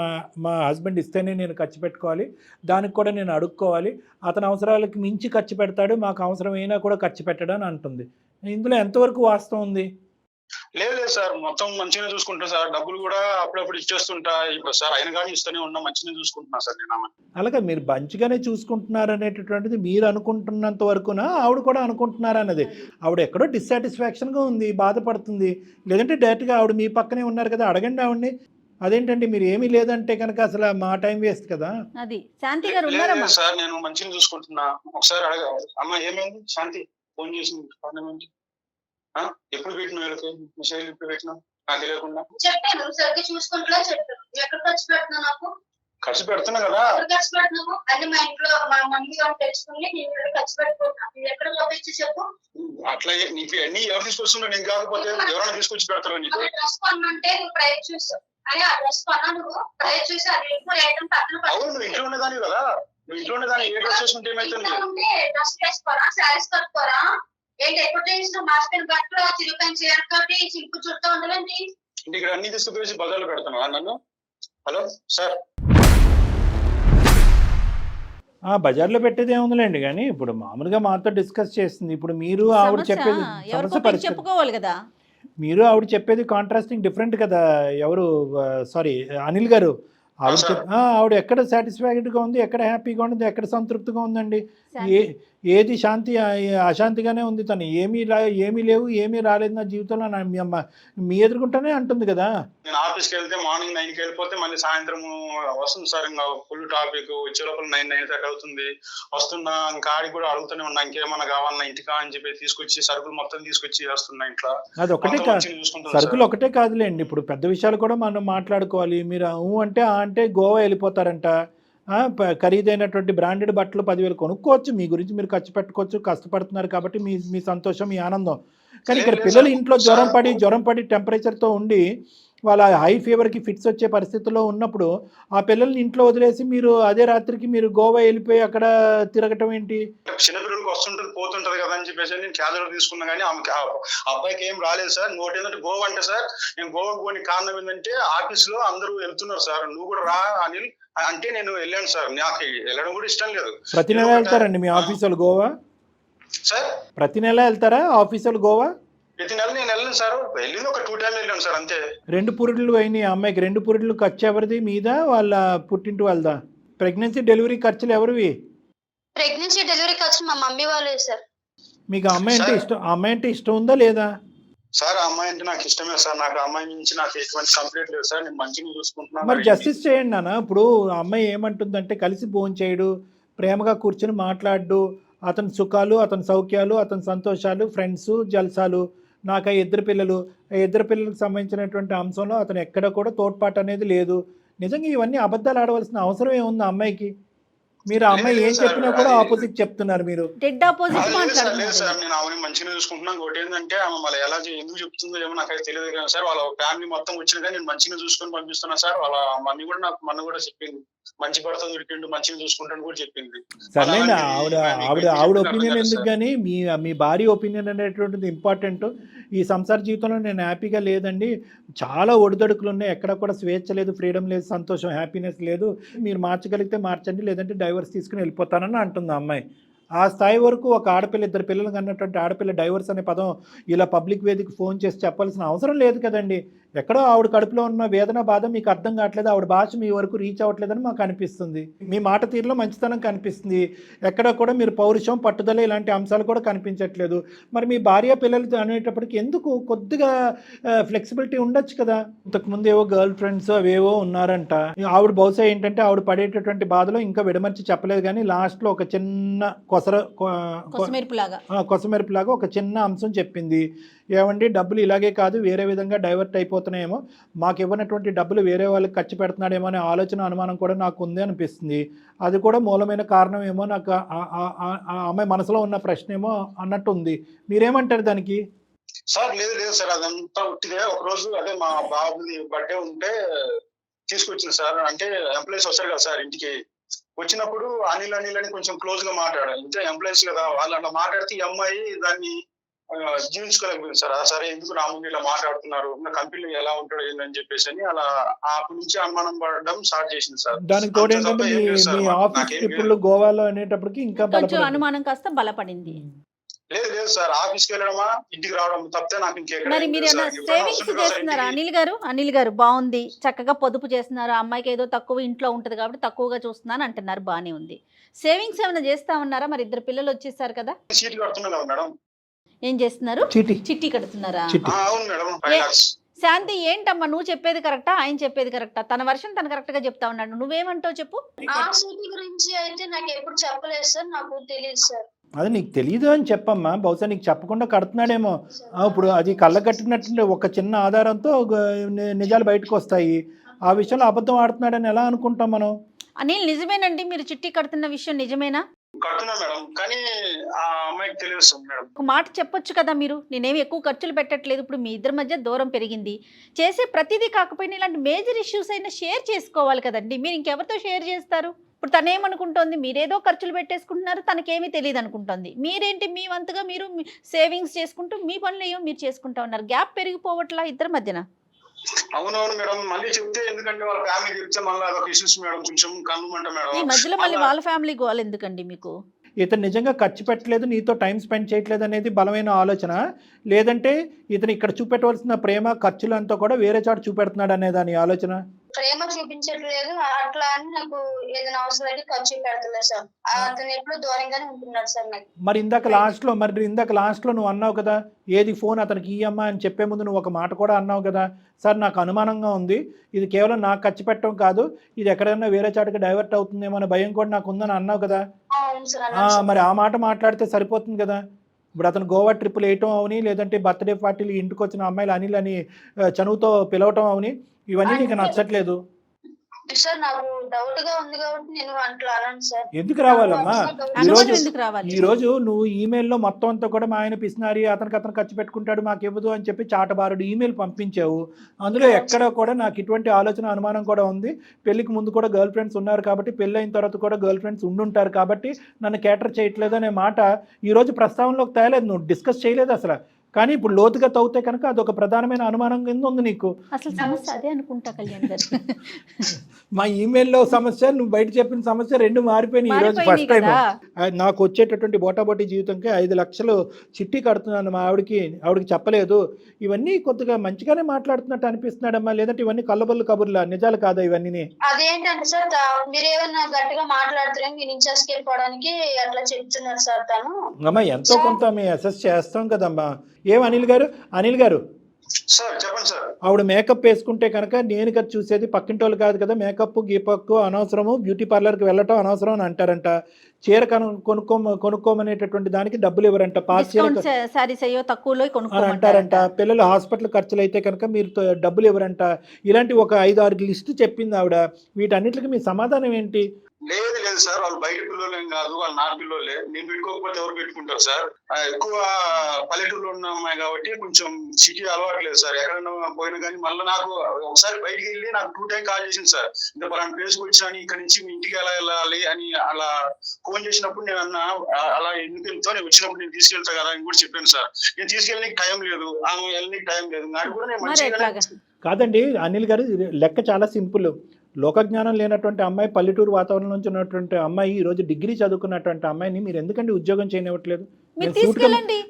మా హస్బెండ్ ఇస్తేనే నేను ఖర్చు పెట్టుకోవాలి, దానికి కూడా నేను అడుక్కోవాలి, అతని అవసరాలకు మించి ఖర్చు పెడతాడు, మాకు అవసరమైనా కూడా ఖర్చు పెట్టడం అని అంటుంది. ఇందులో ఎంతవరకు వాస్తవం ఉంది? లేదు సార్, మొత్తం మంచిగా చూసుకుంటా సార్. డబ్బులు కూడా అప్పుడప్పుడు ఇచ్చేస్తుంటా. ఇప్పుడు సార్ ఆయన కానీ ఇస్తూనే ఉన్నా, మంచిగా చూసుకుంటున్నా సార్ నేను. అలాగే మీరు మంచిగానే చూసుకుంటున్నారు అనేటటువంటిది మీరు అనుకుంటున్నంత వరకునా ఆవిడ కూడా అనుకుంటున్నారా అన్నది. ఆవిడ ఎక్కడో డిస్సాటిస్ఫాక్షన్గా ఉంది, బాధపడుతుంది. లేదంటే డైరెక్ట్గా ఆవిడ మీ పక్కనే ఉన్నారు కదా, అడగండి ఆవిడని. అదేంటండి మీరు ఏమీ లేదంటే కనుక అసలు మా టైం వేస్ట్ కదా. అది శాంతి గారు ఉన్నారమ్మా సార్, నేను మంచిగా చూసుకుంటున్నా. ఒకసారి అడగ అమ్మ ఏమైంది శాంతి, ఫోన్ చేసింది, ఎప్పుడు పెట్టినా మెసేజ్ ఎప్పుడు పెట్టినా నాకు తెలియకుండా చెప్పాను, సరిగ్గా చూసుకుంటా చెప్పాను. ఎక్కడ ఖర్చు పెడుతున్నా, నాకు ఖర్చు పెడుతున్నా కదా. ఖర్చు పెడుతున్నావు అని మా ఇంట్లో మా మమ్మీ వాళ్ళు తెలుసుకుని నేను ఖర్చు పెట్టుకుంటున్నాను. ఎక్కడ పంపించి చెప్పు. అట్లా నీకు అన్ని ఎవరు తీసుకొస్తున్నా, నేను కాకపోతే ఎవరైనా తీసుకొచ్చి పెడతారు నీకు. డ్రెస్ కొనమంటే నువ్వు ప్రైస్ చూసావు అని ఆ డ్రెస్ కొన్నా, నువ్వు ప్రైస్ చూసి అది ఎక్కువ ఐటమ్ పక్కన. అవును, నువ్వు ఇంట్లో ఉండేదాన్ని కదా, నువ్వు ఇంట్లో ఉండేదాన్ని. ఏ డ్రెస్ చేసుకుంటే ఏమైతుంది? డ్రెస్ వేసుకోరా, శారీస్ కట్టుకోరా, ఏంటి ఎప్పుడు చేసిన మాస్టర్ బట్టలు చిరుపైన చీరతోటి సింపుల్ చుట్టూ ఉండదండి. ఇక్కడ అన్ని తీసుకుపోయి బజార్లో పెడతాను నన్ను. హలో సార్, బజార్లో పెట్టేది ఏముందిలేండి, కానీ ఇప్పుడు మామూలుగా మాతో డిస్కస్ చేస్తుంది. ఇప్పుడు మీరు ఆవిడ చెప్పేది సమస్య పరిస్థితి చెప్పుకోవాలి కదా, మీరు ఆవిడ చెప్పేది కాంట్రాస్టింగ్ డిఫరెంట్ కదా. ఎవరు సారీ అనిల్ గారు, ఆవిడ ఎక్కడ సాటిస్ఫైడ్గా ఉంది, ఎక్కడ హ్యాపీగా ఉంది, ఎక్కడ సంతృప్తిగా ఉందండి. ఏది శాంతి అశాంతిగానే ఉంది. తను ఏమీ లేవు, ఏమీ రాలేదు నా జీవితంలో మీ ఎదుర్కొంటానే అంటుంది కదా. నేను ఆఫీస్కి వెళ్తే మార్నింగ్ 9కి వెళ్ళిపోతే మళ్ళీ సాయంత్రం వస్తుంది సార్. ఇంకా ఫుల్ టాపిక్ వచ్చే లోపల 9:30 అవుతుంది. వస్తున్నా ఇంకా ఆడికి కూడా అడుగుతూనే ఉన్నా, ఇంకేమన్నా కావాలన్నా ఇంటికా అని చెప్పి తీసుకొచ్చి సరుకులు మొత్తం తీసుకొచ్చి వస్తున్నా ఇంట్లో. అది ఒకటే సరుకులు ఒకటే కాదులేండి, ఇప్పుడు పెద్ద విషయాలు కూడా మనం మాట్లాడుకోవాలి. మీరు అంటే గోవా వెళ్ళిపోతారంట, ఖరీదైనటువంటి బ్రాండెడ్ బట్టలు 10,000 కొనుక్కోవచ్చు, మీ గురించి మీరు ఖర్చు పెట్టుకోవచ్చు, కష్టపడుతున్నారు కాబట్టి మీ సంతోషం, మీ ఆనందం. కానీ ఇక్కడ పిల్లలు ఇంట్లో జ్వరం పడి టెంపరేచర్తో ఉండి వాళ్ళ హై ఫీవర్కి ఫిట్స్ వచ్చే పరిస్థితుల్లో ఉన్నప్పుడు ఆ పిల్లల్ని ఇంట్లో వదిలేసి మీరు అదే రాత్రికి మీరు గోవా వెళ్ళిపోయి అక్కడ తిరగటం ఏంటి? చిన్నపిల్లలకు వస్తుంటుంది పోతుంటది కదా అని చెప్పేసి నేను క్యాజువల్ తీసుకున్నా, కానీ అబ్బాయికి ఏం రాలేదు సార్. ఇంకోటి ఏంటంటే గోవా అంటే సార్, నేను గోవాకు పోని కారణం ఏంటంటే ఆఫీస్ లో అందరూ వెళ్తున్నారు సార్, నువ్వు కూడా రా అనిల్ అంటే నేను వెళ్ళాను సార్. నాకు వెళ్ళడం కూడా ఇష్టం లేదు. ప్రతి నెల వెళ్తారండి మీ ఆఫీసులు గోవా? సార్ ప్రతి నెల వెళ్తారా ఆఫీసులు గోవా? ప్రతి నెల నేను వెళ్ళాను సార్, వెళ్ళింది ఒక 2 times వెళ్ళాను సార్ అంతే. 2 పురుడులు అయినాయి అమ్మాయికి. 2 పురుడులు ఖర్చు ఎవరిది, మీద వాళ్ళ పుట్టింటి వాళ్ళదా? ప్రెగ్నెన్సీ డెలివరీ ఖర్చులు ఎవరివి? ప్రెగ్నెన్సీ డెలివరీ ఖర్చు మా మమ్మీ వాళ్ళే సార్. మీకు అమ్మాయి అంటే ఇష్టం ఉందా లేదా? సార్ అమ్మాయి అంటే నాకు ఇష్టమే సార్. నాకు అమ్మాయి నుంచి నాకు ఎటువంటి కంప్లైంట్ లేదు సార్. నేను మంచిగా చూసుకుంటున్నాను. మరి జస్టిస్ చేయండి నాన్న. ఇప్పుడు అమ్మాయి ఏమంటుందంటే కలిసి భోంచేయడు, ప్రేమగా కూర్చొని మాట్లాడు, అతని సుఖాలు, అతని సౌఖ్యాలు, అతని సంతోషాలు, ఫ్రెండ్స్, జల్సాలు. నాకు ఆ 2 పిల్లలు, ఆ 2 పిల్లలకు సంబంధించినటువంటి అంశంలో అతను ఎక్కడ కూడా తోడ్పాటు అనేది లేదు. నిజంగా ఇవన్నీ అబద్ధాలు ఆడవలసిన అవసరం ఏముంది అమ్మాయికి? మీరు అమ్మాయి ఏం చెప్పినా కూడా ఆపోజిట్ చెప్తున్నారు. మీరు డెడ్ ఆపోజిట్ లేదు సార్. నేను ఆమె మంచిగా చూసుకుంటున్నాను. ఒకటి ఏంటంటే ఆమె మళ్ళీ ఎలా ఎందుకు చెప్తుందో ఏమో నాకైతే తెలియదు కదా సార్. వాళ్ళ ఫ్యామిలీ మొత్తం వచ్చిన కానీ నేను మంచిగా చూసుకొని పంపిస్తున్నా సార్. వాళ్ళ మమ్మీ కూడా నాకు మొన్న కూడా చెప్పింది, మంచి భర్త దొరికిండు, మంచిగా చూసుకుంటాను కూడా చెప్పింది. సరేనా, ఆవిడ ఒపీనియన్ ఎందుకు, కానీ మీ భార్య ఒపీనియన్ అనేటువంటిది ఇంపార్టెంట్. ఈ సంసార జీవితంలో నేను హ్యాపీగా లేదండి, చాలా ఒడిదొడుకులు ఉన్నాయి, ఎక్కడ కూడా స్వేచ్ఛ లేదు, ఫ్రీడమ్ లేదు, సంతోషం, హ్యాపీనెస్ లేదు, మీరు మార్చగలిగితే మార్చండి, లేదంటే డైవర్స్ తీసుకుని వెళ్ళిపోతానని అంటుంది ఆ అమ్మాయి. ఆ స్థాయి వరకు ఒక ఆడపిల్ల, 2 పిల్లలు కన్నటువంటి ఆడపిల్ల డైవర్స్ అనే పదం ఇలా పబ్లిక్ వేదికకి ఫోన్ చేసి చెప్పాల్సిన అవసరం లేదు కదండి. ఎక్కడో ఆవిడ కడుపులో ఉన్న వేదన, బాధ మీకు అర్థం కావట్లేదు, ఆవిడ భాష మీ వరకు రీచ్ అవ్వట్లేదని మాకు అనిపిస్తుంది. మీ మాట తీరులో మంచితనం కనిపిస్తుంది, ఎక్కడ కూడా మీరు పౌరుషం, పట్టుదల ఇలాంటి అంశాలు కూడా కనిపించట్లేదు. మరి మీ భార్య పిల్లలు అనేటప్పటికి ఎందుకు కొద్దిగా ఫ్లెక్సిబిలిటీ ఉండొచ్చు కదా. ఇంతకుముందు ఏవో గర్ల్ ఫ్రెండ్స్ అవేవో ఉన్నారంట. ఆవిడ బహుశా ఏంటంటే ఆవిడ పడేటటువంటి బాధలో ఇంకా విడమర్చి చెప్పలేదు, కానీ లాస్ట్లో ఒక చిన్న కొసమెరుపులాగా ఒక చిన్న అంశం చెప్పింది. ఏమండి, డబ్బులు ఇలాగే కాదు వేరే విధంగా డైవర్ట్ అయిపోతున్నాయేమో, మాకు ఇవ్వనటువంటి డబ్బులు వేరే వాళ్ళకి ఖర్చు పెడుతున్నాడేమో అనే ఆలోచన, అనుమానం కూడా నాకు ఉంది అనిపిస్తుంది. అది కూడా మూలమైన కారణం ఏమో, నాకు అమ్మాయి మనసులో ఉన్న ప్రశ్న ఏమో అన్నట్టు ఉంది. మీరేమంటారు దానికి? సార్ లేదు సార్, అదంతా ఉట్టిదే. ఒక రోజు అదే మా బాబుది బర్త్డే ఉంటే తీసుకొచ్చింది సార్. అంటే ఎంప్లాయీస్ వస్తారు కదా సార్ ఇంటికి, వచ్చినప్పుడు అనిల్ అని కొంచెం క్లోజ్ గా మాట్లాడాలి. ఇంతే ఎంప్లాయీస్ కదా, వాళ్ళు అట్లా మాట్లాడితే ఈ అమ్మాయి దాన్ని జీవించుకోలేకపోయింది సార్. సరే ఎందుకు నా ముందు ఇలా మాట్లాడుతున్నారు, నా కంపెనీలో ఎలా ఉంటాడు ఏందని చెప్పేసి అని అలా అప్పటి నుంచి అనుమానం పడడం స్టార్ట్ చేసింది సార్. దానికి తోడు అంతే ఏంటంటే తప్ప ఏం లేదు సార్. మీ ఆఫీస్ నాకేం ట్రిప్పులు గోవాలో అనేటప్పటికి ఇంకా కొంచెం బలపడింది. అనుమానం కాస్త బలపడింది. లేదు సార్, ఆఫీస్కి వెళ్ళడమా ఇంటికి రావడం తప్పితే నాకు ఇంకెక్కడ మరి మీరు ఏమైనా సేవింగ్స్ చేస్తున్నారా అనిల్ గారు? బాగుంది, చక్కగా పొదుపు చేస్తున్నారు. ఆ అమ్మాయికి ఏదో తక్కువ ఇంట్లో ఉంటది కాబట్టి తక్కువగా చూస్తున్నాను అంటున్నారు, బానే ఉంది. సేవింగ్స్ ఏమైనా చేస్తా ఉన్నారా? మరి ఇద్దరు పిల్లలు వచ్చేసారు కదా, సీట్ కడుతున్నా కదా మేడం. ఏం చేస్తున్నారు? చిట్టి కడుతున్నారా? అవును మేడం, 5 lakhs. శాంతి, ఏంటమ్మా నువ్వు చెప్పేది కరెక్టా, ఆయన చెప్పేది కరెక్టా? తన వర్షన్ తను కరెక్ట్ గా చెప్తా ఉన్నాడు, నువ్వేమంటావు చెప్పు. ఆ సిటీ గురించి అయితే నాకు ఎప్పుడు చెప్పలేదు సార్, నాకు తెలియదు సార్. అది నీకు తెలియదు అని చెప్పమ్మా, బహుశా నీకు చెప్పకుండా కడుతున్నాడేమో. ఇప్పుడు అది కళ్ళగట్టినట్టు ఒక చిన్న ఆధారంతో నిజాలు బయటకు వస్తాయి. ఆ విషయంలో అబద్ధం ఆడుతున్నాడని ఎలా అనుకుంటాం మనం? అనిల్, నిజమేనండి మీరు చిట్టి కడుతున్న విషయం నిజమేనా? కడుతున్నా మేడం, కానీ ఆ అమ్మాయికి తెలియదు మేడం. ఒక మాట చెప్పొచ్చు కదా మీరు, నేనేమి ఎక్కువ ఖర్చులు పెట్టట్లేదు, ఇప్పుడు మీ ఇద్దరి మధ్య దూరం పెరిగింది, చేసే ప్రతిదీ కాకపోయినా ఇలాంటి మేజర్ ఇష్యూస్ అయినా షేర్ చేసుకోవాలి కదండి. మీరు ఇంకెవరితో షేర్ చేస్తారు? ఇప్పుడు తనేమనుకుంటోంది, మీరేదో ఖర్చులు పెట్టేసుకుంటున్నారు, తనకేమీ తెలియదు అనుకుంటోంది. మీరేంటి మీ వంతుగా మీరు సేవింగ్స్ చేసుకుంటూ మీ పనులు ఏమో మీరు చేసుకుంటా ఉన్నారు. గ్యాప్ పెరిగిపోవట్లా ఇద్దరి మధ్యన? అవునవును మేడం, మళ్ళీ చెప్తే ఎందుకంటే వాళ్ళ ఫ్యామిలీ చెప్తే మళ్ళీ అదొక ఇష్యూస్ మేడం, కొంచెం కనుమంట మేడం. ఈ మధ్యలో మళ్ళీ వాళ్ళ ఫ్యామిలీ గోల్ ఎందుకండి మీకు? ఇతను నిజంగా ఖర్చు పెట్టలేదు, నీతో టైం స్పెండ్ చేయట్లేదు అనేది బలమైన ఆలోచన, లేదంటే ఇతను ఇక్కడ చూపెట్టవలసిన ప్రేమ ఖర్చులు అంతా కూడా వేరే చోట చూపెడుతున్నాడు అనే దాని ఆలోచన? ప్రేమ చూపించట్లేదు అట్లా అని, నాకు ఏదైనా అవసరం అయితే ఖర్చు పెడతలేదు సార్. అతను ఎప్పుడు దూరంగానే ఉంటున్నాడు సార్ నాకు. మరి ఇందాక లాస్ట్ లో నువ్వు అన్నావు కదా, ఏది ఫోన్ అతనికి ఇయ్యమ్మా అని చెప్పే ముందు నువ్వు ఒక మాట కూడా అన్నావు కదా, సార్ నాకు అనుమానంగా ఉంది, ఇది కేవలం నాకు ఖర్చు పెట్టడం కాదు, ఇది ఎక్కడైనా వేరే చాటుకి డైవర్ట్ అవుతుందేమో అనే భయం కూడా నాకు ఉందని అన్నావు కదా. అవును సార్, అన్నాను సార్. మరి ఆ మాట మాట్లాడితే సరిపోతుంది కదా. ఇప్పుడు అతను గోవా ట్రిప్పులు వేయటం అవని, లేదంటే బర్త్డే పార్టీలు ఇంటికి వచ్చిన అమ్మాయిలు అనిల్ అని చనువుతో పిలవటం అవని, ఇవన్నీ నీకు నచ్చట్లేదు. సార్ నాకు డౌట్ గా ఉంది కాబట్టి నేను అట్లా అన్నాను సార్. ఎందుకు రావాలమ్మా? ఈ రోజు నువ్వు ఈమెయిల్లో మొత్తం అంతా కూడా మా ఆయన పిసినారి, అతను ఖర్చు పెట్టుకుంటాడు మాకు ఇవ్వదు అని చెప్పి చాటబారుడు ఈమెయిల్ పంపించావు. అందులో ఎక్కడ కూడా నాకు ఇటువంటి ఆలోచన అనుమానం కూడా ఉంది. పెళ్లికి ముందు కూడా గర్ల్ ఫ్రెండ్స్ ఉన్నారు కాబట్టి, పెళ్ళి అయిన తర్వాత కూడా గర్ల్ ఫ్రెండ్స్ ఉండుంటారు కాబట్టి నన్ను కేటర్ చేయట్లేదు అనే మాట ఈ రోజు ప్రస్తావనలోకి తేలేదు, నువ్వు డిస్కస్ చేయలేదు అసలు. కానీ ఇప్పుడు లోతుగా తవ్వుతే కనుక అదొక ప్రధానమైన అనుమానం కింద ఉంది నీకు. అసలు సమస్య అదే అనుకుంటా కళ్యాణ్ గారు. మా ఈమెయిల్లో సమస్య, నువ్వు బయట చెప్పిన సమస్య రెండు మారిపోయినాయి. ఈ రోజు ఫస్ట్ టైం నాకు వచ్చేటటువంటి బోటాబోటీ జీవితంకి 5 లక్షలు చిట్టి కడుతున్నాను మా ఆవిడకి చెప్పలేదు. ఇవన్నీ కొద్దిగా మంచిగానే మాట్లాడుతున్నట్టు అనిపిస్తున్నాడమ్మా, లేదంటే ఇవన్నీ కళ్ళబొల్లు కబుర్లా, నిజాలు కాదా ఇవన్నీ? అదేంటంటే సార్, మీరేమన్నా గట్టిగా మాట్లాడుతున్నారు, మీ నుంచి వెళ్ళిపోవడానికి అట్లా చెప్తున్నారు సార్. తను అమ్మా ఎంతో కొంత మేము అసెస్ చేస్తాం కదమ్మా. ఏం అనిల్ గారు సార్ చెప్పండి సార్. ఆవిడ మేకప్ వేసుకుంటే కనుక నేను కదా చూసేది, పక్కింటి వాళ్ళు కాదు కదా. మేకప్ గీపక్ అనవసరము, బ్యూటీ పార్లర్కి వెళ్ళటం అనవసరం అని అంటారంట. చీర కొనుక్కోమనేటటువంటి దానికి డబ్బులు ఇవ్వరంట, పాస్ అంటారంట. పిల్లలు హాస్పిటల్ ఖర్చులు అయితే కనుక మీరు డబ్బులు ఇవ్వరంట. ఇలాంటి ఒక 5-6 లిస్టు చెప్పింది ఆవిడ. వీటన్నిటికి మీ సమాధానం ఏంటి? లేదు సార్, వాళ్ళు బయట పిల్లలు ఏం కాదు, వాళ్ళు నా పిల్లలే. నేను పెట్టుకోకపోతే ఎవరు పెట్టుకుంటారు సార్? ఎక్కువ పల్లెటూరులో ఉన్న అమ్మాయి కాబట్టి కొంచెం సిటీ అలవాటు లేదు సార్. ఎక్కడైనా పోయినా కానీ మళ్ళీ నాకు ఒకసారి బయటికి వెళ్ళి నాకు 2 times కాల్ చేసింది సార్. ఇంత పలానా ప్లేస్కి వచ్చాను, ఇక్కడ నుంచి మీ ఇంటికి ఎలా వెళ్ళాలి అని అలా ఫోన్ చేసినప్పుడు నేను అన్నా, అలా ఎందుకు వెళ్తావు, నేను వచ్చినప్పుడు నేను తీసుకెళ్తా కదా అని కూడా చెప్పాను సార్. నేను తీసుకెళ్ళడానికి టైం లేదు, ఆమె వెళ్ళడానికి టైం లేదు, నాకు కూడా నేను మంచిగా కాదండి. అనిల్ గారు లెక్క చాలా సింపుల్. లోకజ్ఞానం లేనటువంటి అమ్మాయి, పల్లెటూరు వాతావరణం నుంచి ఉన్నటువంటి అమ్మాయి, ఈ రోజు డిగ్రీ చదువుకున్నటువంటి అమ్మాయిని మీరు ఎందుకండి ఉద్యోగం చేయనివ్వట్లేదు?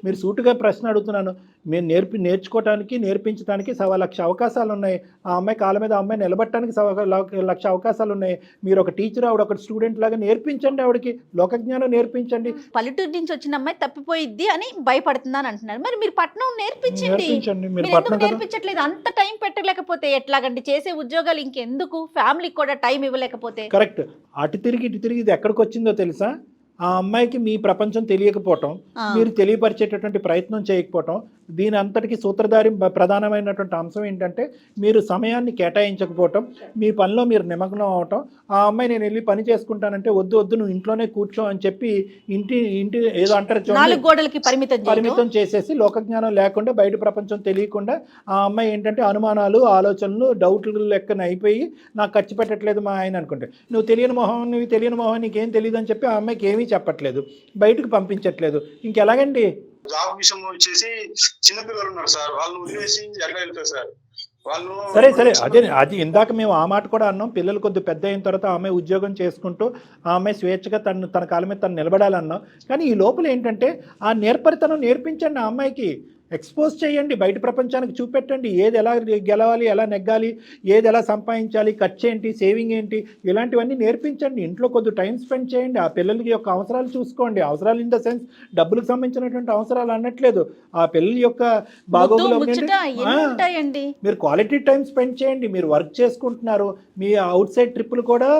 మీరు సూటుగా ప్రశ్న అడుగుతున్నాను. మేము నేర్చుకోవటానికి నేర్పించడానికి 1,00,000 అవకాశాలు ఉన్నాయి. ఆ అమ్మాయి కాళ్ళ మీద అమ్మాయి నిలబట్టడానికి 1,00,000 అవకాశాలు ఉన్నాయి. మీరు ఒక టీచర్, ఆవిడ ఒక స్టూడెంట్ లాగా నేర్పించండి, ఆవిడకి లోకజ్ఞానం నేర్పించండి. పల్లెటూరు నుంచి వచ్చిన అమ్మాయి తప్పిపోయిద్ది అని భయపడుతుందని అంటున్నారు. మరి మీరు పట్నం నేర్పించండి. నేర్పించట్లేదు, అంత టైం పెట్టలేకపోతే ఎట్లాగండి? చేసే ఉద్యోగాలు ఇంకెందుకు? ఫ్యామిలీకి కూడా టైం ఇవ్వలేకపోతే. కరెక్ట్. అటు తిరిగి ఇది ఎక్కడికి వచ్చిందో తెలుసా? ఆ అమ్మాయికి మీ ప్రపంచం తెలియకపోవటం, మీరు తెలియపరిచేటటువంటి ప్రయత్నం చేయకపోవటం. దీని అంతటికి సూత్రధారి ప్రధానమైనటువంటి అంశం ఏంటంటే మీరు సమయాన్ని కేటాయించకపోవటం, మీ పనిలో మీరు నిమగ్నం అవటం. ఆ అమ్మాయి నేను వెళ్ళి పని చేసుకుంటానంటే వద్దు నువ్వు ఇంట్లోనే కూర్చో అని చెప్పి ఇంటి ఏదో అంటారు పరిమితం చేసేసి లోకజ్ఞానం లేకుండా, బయట ప్రపంచం తెలియకుండా ఆ అమ్మాయి ఏంటంటే అనుమానాలు, ఆలోచనలు, డౌట్లు లెక్కన అయిపోయి నాకు ఖర్చు పెట్టట్లేదు మా ఆయన అనుకుంటే, నువ్వు తెలియని మొహం నీకేం తెలియదు అని చెప్పి ఆ అమ్మాయికి ఏమీ చెప్పట్లేదు, బయటకు పంపించట్లేదు. ఇంకెలాగండి? జాబ్ విషయం వచ్చేసి చిన్నపిల్లలు ఉన్నారు సార్, వాళ్ళు వదిలేసి ఎక్కడ వెళ్తారు సార్ వాళ్ళు. సరే అది ఇందాక మేము ఆ మాట కూడా అన్నాం. పిల్లలు కొద్ది పెద్ద అయిన తర్వాత ఆమె ఉద్యోగం చేసుకుంటూ ఆమె స్వేచ్ఛగా తన కాళ్ళ మీద తను నిలబడాలన్నాం. కానీ ఈ లోపల ఏంటంటే ఆ నేర్పరితనం నేర్పించండి, ఆ అమ్మాయికి ఎక్స్పోజ్ చేయండి, బయట ప్రపంచానికి చూపెట్టండి. ఏది ఎలా గెలవాలి, ఎలా నెగ్గాలి, ఏది ఎలా సంపాదించాలి, ఖర్చు ఏంటి, సేవింగ్ ఏంటి, ఇలాంటివన్నీ నేర్పించండి. ఇంట్లో కొద్ది టైం స్పెండ్ చేయండి. ఆ పిల్లలకి యొక్క అవసరాలు చూసుకోండి. అవసరాలు ఇన్ ద సెన్స్ డబ్బులకు సంబంధించినటువంటి అవసరాలు అనట్లేదు, ఆ పిల్లల యొక్క బాగోగులు. మీరు క్వాలిటీ టైం స్పెండ్ చేయండి. మీరు వర్క్ చేసుకుంటున్నారు, మీ అవుట్ సైడ్ ట్రిప్పులు కూడా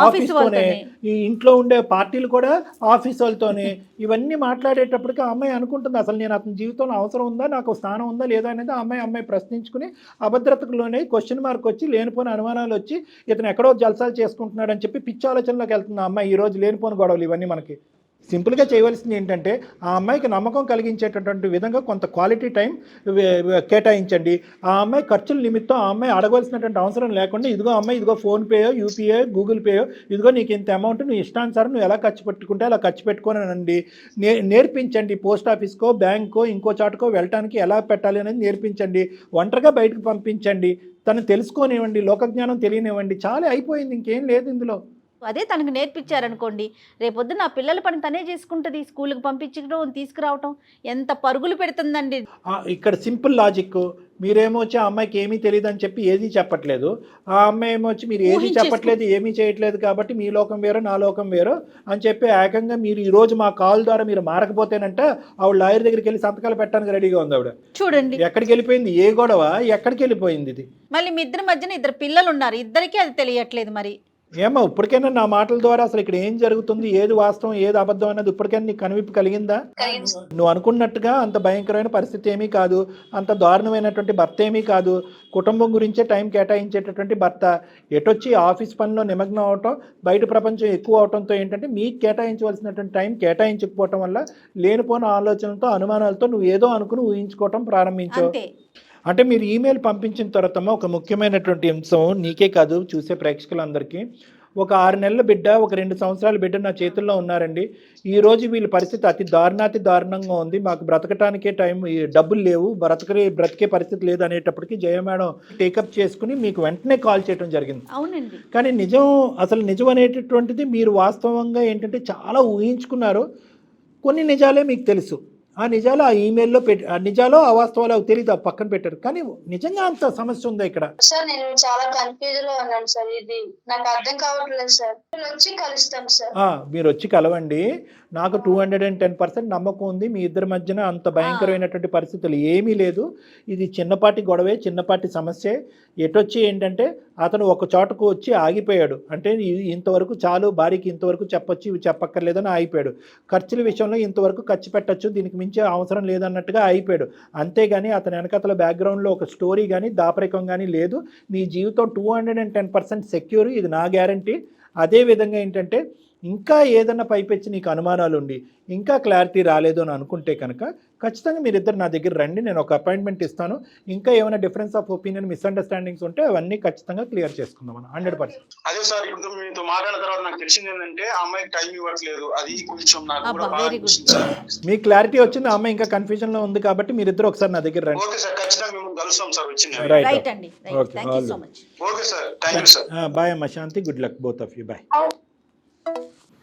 ఆఫీస్తోనే, ఈ ఇంట్లో ఉండే పార్టీలు కూడా ఆఫీస్ వాళ్ళతోనే. ఇవన్నీ మాట్లాడేటప్పటికి ఆ అమ్మాయి అనుకుంటుంది, అసలు నేను అతని జీవితంలో అవసరం ఉందా, నాకు స్థానం ఉందా లేదా అనేది ఆ అమ్మాయి ప్రశ్నించుకుని అభద్రతలోనే క్వశ్చన్ మార్క్ వచ్చి లేనిపోని అనుమానాలు వచ్చి ఇతను ఎక్కడో జల్సాలు చేసుకుంటున్నాడు అని చెప్పి పిచ్చి ఆలోచనలోకి వెళ్తుంది ఆ అమ్మాయి. ఈరోజు లేనిపోని గొడవలు ఇవన్నీ మనకి. సింపుల్గా చేయవలసింది ఏంటంటే ఆ అమ్మాయికి నమ్మకం కలిగించేటటువంటి విధంగా కొంత క్వాలిటీ టైం కేటాయించండి. ఆ అమ్మాయి ఖర్చుల నిమిత్తం ఆ అమ్మాయి అడగవలసినటువంటి అవసరం లేకుండా ఇదిగో అమ్మాయి, ఇదిగో ఫోన్పేయో, యూపీఐ, గూగుల్ పేయో, ఇదిగో నీకు ఇంత అమౌంట్ నువ్వు ఇష్టానుసారం నువ్వు ఎలా ఖర్చు పెట్టుకుంటే అలా ఖర్చు పెట్టుకోనండి. నేర్పించండి. పోస్ట్ ఆఫీస్కో, బ్యాంకో, ఇంకో చాటుకో వెళ్ళటానికి ఎలా పెట్టాలి అనేది నేర్పించండి. ఒంటరిగా బయటకు పంపించండి. తను తెలుసుకోనివ్వండి, లోకజ్ఞానం తెలియనివ్వండి. చాలా అయిపోయింది, ఇంకేం లేదు ఇందులో. అదే తనకు నేర్పించారనుకోండి, రేపొద్దు నా పిల్లల పని తనే చేసుకుంటుంది. స్కూల్కి పంపించడం, తీసుకురావటం ఎంత పరుగులు పెడుతుందండి. ఇక్కడ సింపుల్ లాజిక్. మీరేమో వచ్చి ఆ అమ్మాయికి ఏమీ తెలియదు అని చెప్పి ఏది చెప్పట్లేదు. ఆ అమ్మాయి ఏమో వచ్చి మీరు ఏది చెప్పట్లేదు, ఏమీ చేయట్లేదు కాబట్టి మీ లోకం వేరు, నా లోకం వేరు అని చెప్పి ఏకంగా మీరు ఈరోజు మా కాల్ ద్వారా మీరు మారకపోతేనంట ఆవిడ లాయర్ దగ్గరికి వెళ్ళి సంతకాలు పెట్టడానికి రెడీగా ఉంది ఆవిడ. చూడండి ఎక్కడికి వెళ్ళిపోయింది, ఏ గొడవ ఎక్కడికి వెళ్ళిపోయింది ఇది. మళ్ళీ మీ ఇద్దరి మధ్యన 2 పిల్లలు ఉన్నారు, ఇద్దరికీ అది తెలియట్లేదు. మరి ఏమో ఇప్పటికైనా నా మాటల ద్వారా అసలు ఇక్కడ ఏం జరుగుతుంది, ఏది వాస్తవం, ఏది అబద్ధం అనేది ఇప్పటికైనా నీకు కనువిప్పు కలిగిందా? నువ్వు అనుకున్నట్టుగా అంత భయంకరమైన పరిస్థితి ఏమీ కాదు, అంత దారుణమైనటువంటి భర్త ఏమీ కాదు. కుటుంబం గురించే టైం కేటాయించేటటువంటి భర్త. ఎటొచ్చి ఆఫీస్ పనిలో నిమగ్నం అవటం, బయట ప్రపంచం ఎక్కువ అవటంతో ఏంటంటే మీకు కేటాయించవలసినటువంటి టైం కేటాయించకపోవటం వల్ల లేనిపోయిన ఆలోచనలతో, అనుమానాలతో నువ్వు ఏదో అనుకుని ఊహించుకోవటం ప్రారంభించావు. అంటే మీరు ఈమెయిల్ పంపించిన తర్వాత ఒక ముఖ్యమైనటువంటి అంశం నీకే కాదు చూసే ప్రేక్షకులందరికీ, ఒక 6 నెలల బిడ్డ, ఒక 2 సంవత్సరాల బిడ్డ నా చేతుల్లో ఉన్నారండి. ఈరోజు వీళ్ళ పరిస్థితి అతి దారుణంగా ఉంది. మాకు బ్రతకటానికే టైం, డబ్బులు లేవు, బ్రతికే పరిస్థితి లేదు అనేటప్పటికీ జయ మేడం టేకప్ చేసుకుని మీకు వెంటనే కాల్ చేయడం జరిగింది. అవునండి. కానీ నిజం అనేటటువంటిది మీరు వాస్తవంగా ఏంటంటే చాలా ఊహించుకున్నారు. కొన్ని నిజాలే మీకు తెలుసు. ఆ నిజాలు ఆ ఈమెయిల్లో ఆ నిజాలు అవాస్తవాలు తెలియదు, పక్కన పెట్టారు. కానీ నిజంగా అంత సమస్య ఉందా ఇక్కడ? సార్ నేను చాలా కన్ఫ్యూజ్ లో ఉన్నాను సార్, ఇది నాకు అర్థం కావట్లేదు సార్. నేను వచ్చి కలుస్తాను సార్. మీరు వచ్చి కలవండి. నాకు 210% నమ్మకం ఉంది. మీ ఇద్దరి మధ్యన అంత భయంకరమైనటువంటి పరిస్థితులు ఏమీ లేదు. ఇది చిన్నపాటి గొడవే, చిన్నపాటి సమస్యే. ఎటొచ్చి ఏంటంటే అతను ఒక చోటకు వచ్చి ఆగిపోయాడు. అంటే ఇంతవరకు చాలు, భార్యకి ఇంతవరకు చెప్పొచ్చు, ఇవి చెప్పక్కర్లేదని ఆగిపోయాడు. ఖర్చుల విషయంలో ఇంతవరకు ఖర్చు పెట్టచ్చు, దీనికి మించే అవసరం లేదన్నట్టుగా అయిపోయాడు. అంతేగాని అతని వెనకతల బ్యాక్గ్రౌండ్లో ఒక స్టోరీ కానీ దాపరికం కానీ లేదు. నీ జీవితం 210% సెక్యూర్, ఇది నా గ్యారంటీ. అదేవిధంగా ఏంటంటే ఇంకా ఏదన్నా పైపెచ్చి నీకు అనుమానాలు ఉండి ఇంకా క్లారిటీ రాలేదు అని అనుకుంటే కనుక ఖచ్చితంగా మీరిద్దరు నా దగ్గర రండి, నేను ఒక అపాయింట్మెంట్ ఇస్తాను. ఇంకా ఏమైనా డిఫరెన్స్ ఆఫ్ ఒపీనియన్, మిస్అండర్స్టాండింగ్స్ ఉంటే అవన్నీ ఖచ్చితంగా క్లియర్ చేసుకుందాం 100%. అదే సార్, ఇప్పుడు మీతో మాట్లాడిన తర్వాత నాకు తెలిసింది ఏంటంటే ఆ అమ్మాయికి టైం ఇవ్వట్లేదు. అది కొంచెం నాకు కూడా బాగా అనిపిస్తుంది సార్. మీ క్లారిటీ వచ్చింది, ఆ అమ్మాయి ఇంకా కన్ఫ్యూజన్ లో ఉంది కాబట్టి మీరిద్దరు ఒకసారి నా దగ్గర రండి. ఓకే సార్, ఖచ్చితంగా మేము కలుస్తాం సార్ వచ్చింది. రైట్ అండి. Thank you so much. Okay sir, thank you sir. Bye అమ్మ Shanti, good luck both of you. Bye.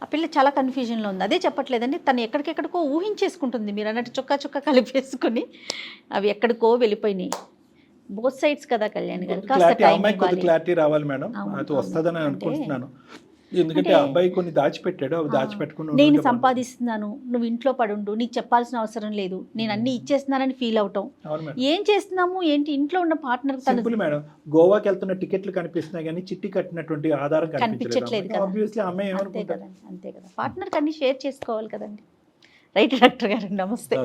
ఆ పిల్ల చాలా కన్ఫ్యూజన్లో ఉంది. అదే చెప్పట్లేదండి, తను ఎక్కడికెక్కడికో ఊహించేసుకుంటుంది. మీరు అన్నట్టు చుక్క కలిపేసుకుని అవి ఎక్కడికో వెళ్ళిపోయినాయి. బోత్ సైడ్స్ కదా కళ్యాణ్ గారు. క్లారిటీ రావాలి మేడం, అది వస్తుందని అనుకుంటున్నాను. ఎందుకంటే అబ్బాయి కొన్ని దాచిపెట్టాడు, అవి దాచిపెట్టుకుని నేను సంపాదిస్తున్నాను, నువ్వు ఇంట్లో పడుండు, నీకు చెప్పాల్సిన అవసరం లేదు, నేను అన్ని ఇచ్చేస్తున్నానని ఫీల్ అవటం. ఏం చేస్తున్నాము ఏంటి, ఇంట్లో ఉన్న పార్ట్నర్ సింపుల్ మేడం. గోవాకి వెళ్తున్న టికెట్లు కనిపిస్తున్నాయి కానీ చిట్టి కట్టినటువంటి ఆధారం కనిపించట్లేదు. ఆబ్వియస్లీ అమ్మాయి ఏమనుకుంటారు? అంతే కదా, పార్ట్నర్కి అన్ని షేర్ చేసుకోవాలి కదండి. రైట్ డాక్టర్ గారు, నమస్తే.